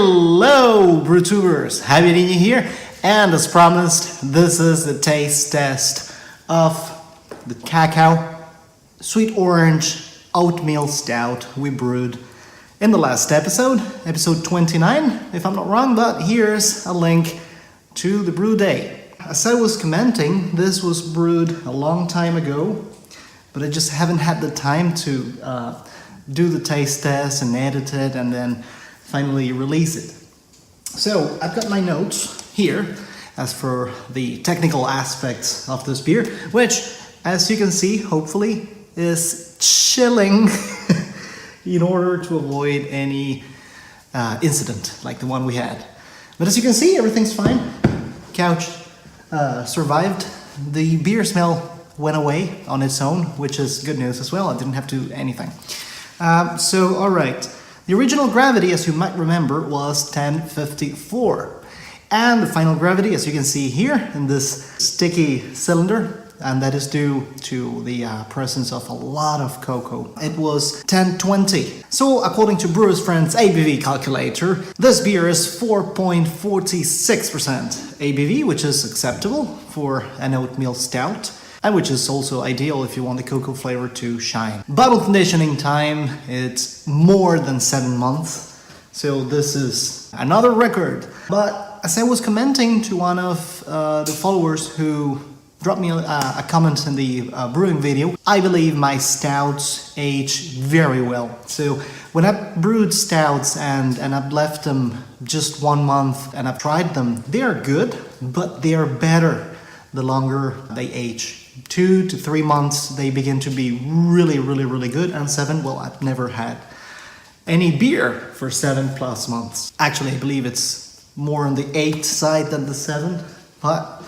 Hello, BrewTubers! JabeerIni here, and as promised, this is the taste test of the cacao sweet orange oatmeal stout we brewed in the last episode 29, if I'm not wrong, but here's a link to the brew day. As I was commenting, this was brewed a long time ago, but I just haven't had the time to do the taste test and edit it and then finally release it. So I've got my notes here as for the technical aspects of this beer, which, as you can see, hopefully is chilling in order to avoid any incident like the one we had. But as you can see, everything's fine. Couch survived. The beer smell went away on its own, which is good news as well. I didn't have to do anything. So, all right. The original gravity, as you might remember, was 1054. And the final gravity, as you can see here in this sticky cylinder, and that is due to the presence of a lot of cocoa, it was 1020. So, according to Brewer's Friend's ABV calculator, this beer is 4.46% ABV, which is acceptable for an oatmeal stout, and which is also ideal if you want the cocoa flavor to shine. Bottle conditioning time, it's more than 7 months, so this is another record. But as I was commenting to one of the followers who dropped me a comment in the brewing video, I believe my stouts age very well. So when I brewed stouts and I've left them just 1 month and I've tried them, they are good, but they are better the longer they age. 2 to 3 months, they begin to be really good, and 7, well, I've never had any beer for 7+ months. Actually, I believe it's more on the 8 side than the 7, but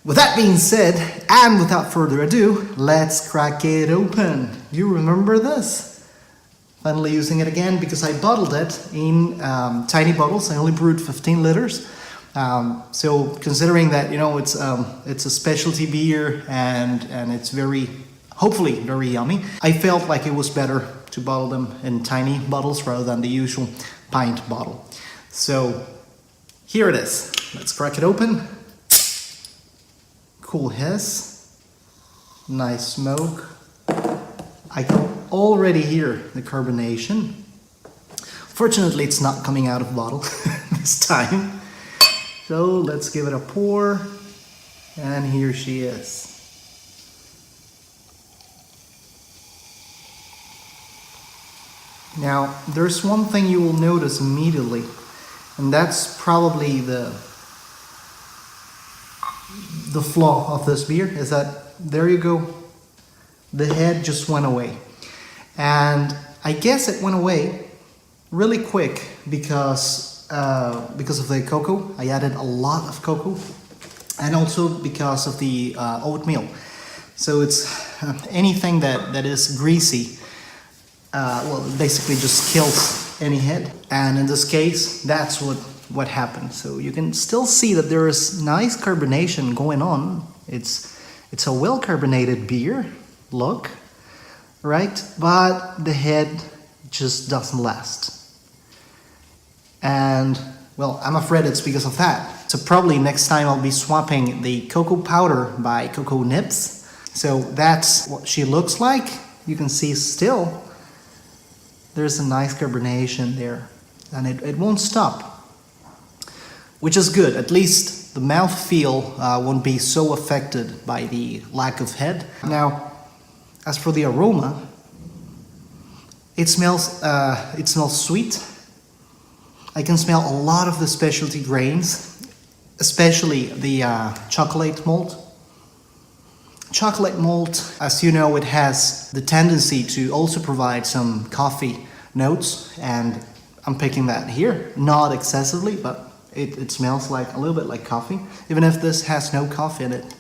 with that being said, and without further ado, let's crack it open. You remember this? Finally using it again because I bottled it in tiny bottles. I only brewed 15 liters. So considering that, you know, it's a specialty beer and it's hopefully very yummy, I felt like it was better to bottle them in tiny bottles rather than the usual pint bottle. So here it is. Let's crack it open. Cool hiss. Nice smoke. I can already hear the carbonation. Fortunately, it's not coming out of bottle this time. So let's give it a pour, and here she is. Now, there's one thing you will notice immediately, and that's probably the flaw of this beer, is that, there you go, the head just went away. And I guess it went away really quick because of the cocoa. I added a lot of cocoa, and also because of the oatmeal. So it's anything that is greasy, well, basically just kills any head. And in this case, that's what happened. So you can still see that there is nice carbonation going on. It's a well carbonated beer, look, right? But the head just doesn't last. And, well, I'm afraid it's because of that. So probably next time I'll be swapping the cocoa powder by cocoa nibs. So that's what she looks like. You can see still there's a nice carbonation there, and it won't stop, which is good. At least the mouthfeel won't be so affected by the lack of head. Now, as for the aroma, it smells sweet. I can smell a lot of the specialty grains, especially the chocolate malt. Chocolate malt, as you know, it has the tendency to also provide some coffee notes, and I'm picking that here. Not excessively, but it smells like a little bit like coffee, even if this has no coffee in it.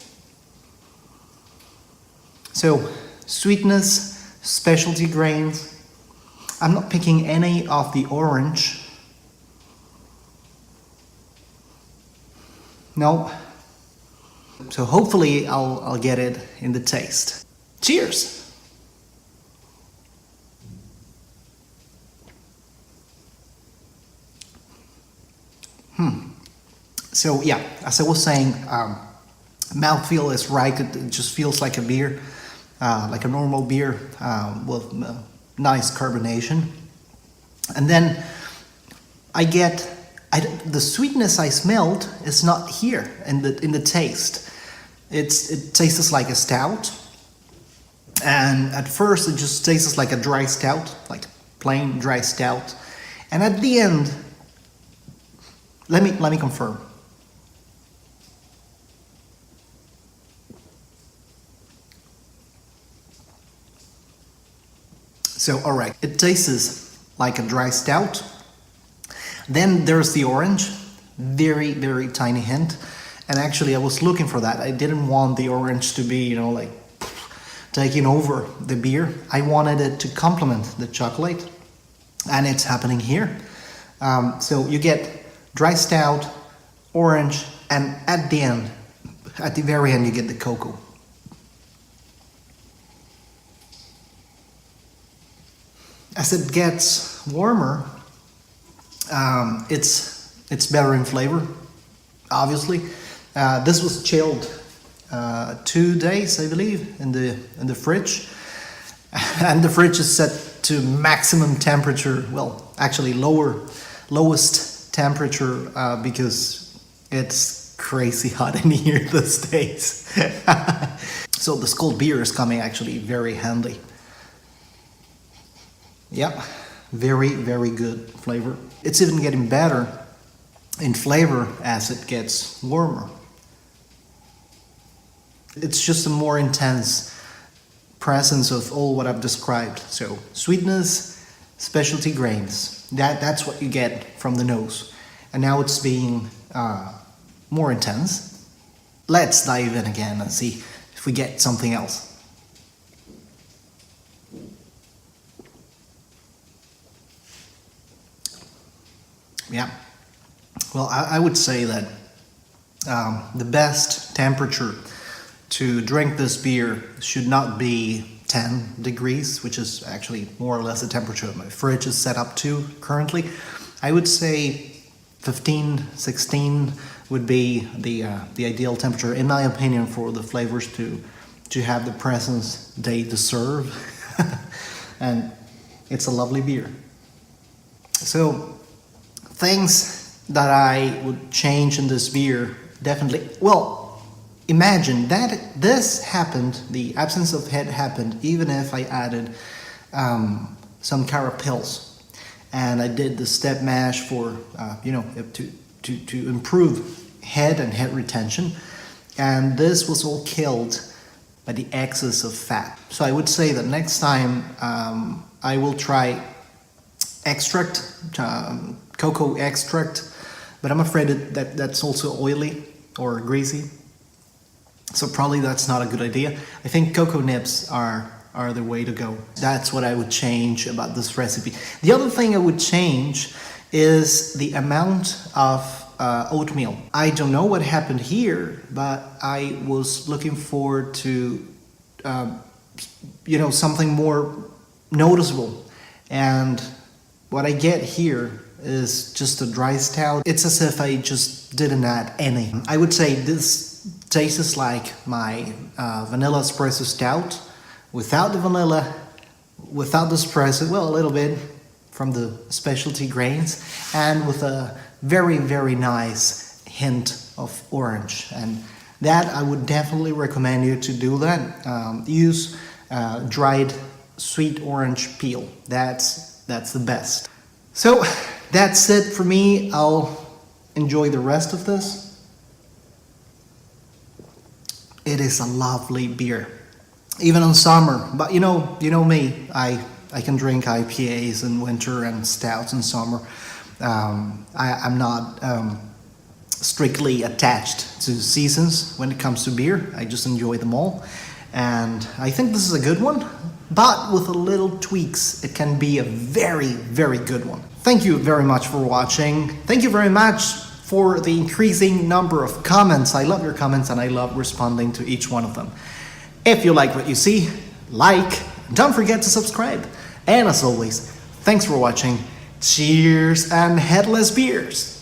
So, sweetness, specialty grains. I'm not picking any of the orange. No. So hopefully I'll get it in the taste. Cheers! So yeah, as I was saying, mouthfeel is right. It just feels like a beer, like a normal beer with nice carbonation. And then the sweetness I smelled is not here in the taste. It tastes like a stout, and at first it just tastes like a dry stout, like plain dry stout. And at the end, let me confirm. So, all right, it tastes like a dry stout. Then there's the orange, very, very tiny hint. And actually, I was looking for that. I didn't want the orange to be, like taking over the beer. I wanted it to complement the chocolate, and it's happening here. So you get dry stout, orange, and at the very end, you get the cocoa. As it gets warmer, it's better in flavor, obviously. This was chilled 2 days, I believe, in the fridge, and the fridge is set to maximum temperature. Well, actually lowest temperature because it's crazy hot in here these days. So this cold beer is coming actually very handy. Yep, very, very good flavor. It's even getting better in flavor as it gets warmer. It's just a more intense presence of all what I've described. So sweetness, specialty grains, that's what you get from the nose. And now it's being more intense. Let's dive in again and see if we get something else. Yeah, well, I would say that the best temperature to drink this beer should not be 10 degrees, which is actually more or less the temperature my fridge is set up to currently. I would say 15, 16 would be the ideal temperature, in my opinion, for the flavors to have the presence they deserve. And it's a lovely beer. So, things that I would change in this beer, definitely. Well, imagine that this happened, the absence of head happened, even if I added some carapils. And I did the step mash for, to improve head and head retention. And this was all killed by the excess of fat. So I would say that next time I will try extract, cocoa extract, but I'm afraid that's also oily or greasy. So probably that's not a good idea. I think cocoa nibs are the way to go. That's what I would change about this recipe. The other thing I would change is the amount of oatmeal. I don't know what happened here, but I was looking forward to something more noticeable, and what I get here is just a dry stout. It's as if I just didn't add any. I would say this tastes like my vanilla espresso stout without the vanilla, without the espresso, well, a little bit from the specialty grains, and with a very, very nice hint of orange. And that I would definitely recommend you to do that. Use dried sweet orange peel. That's the best. So that's it for me. I'll enjoy the rest of this. It is a lovely beer, even in summer. But you know me. I can drink IPAs in winter and stouts in summer. I'm not strictly attached to seasons when it comes to beer. I just enjoy them all, and I think this is a good one. But with a little tweaks, it can be a very, very good one. Thank you very much for watching. Thank you very much for the increasing number of comments. I love your comments and I love responding to each one of them. If you like what you see, like, don't forget to subscribe. And as always, thanks for watching. Cheers and headless beers.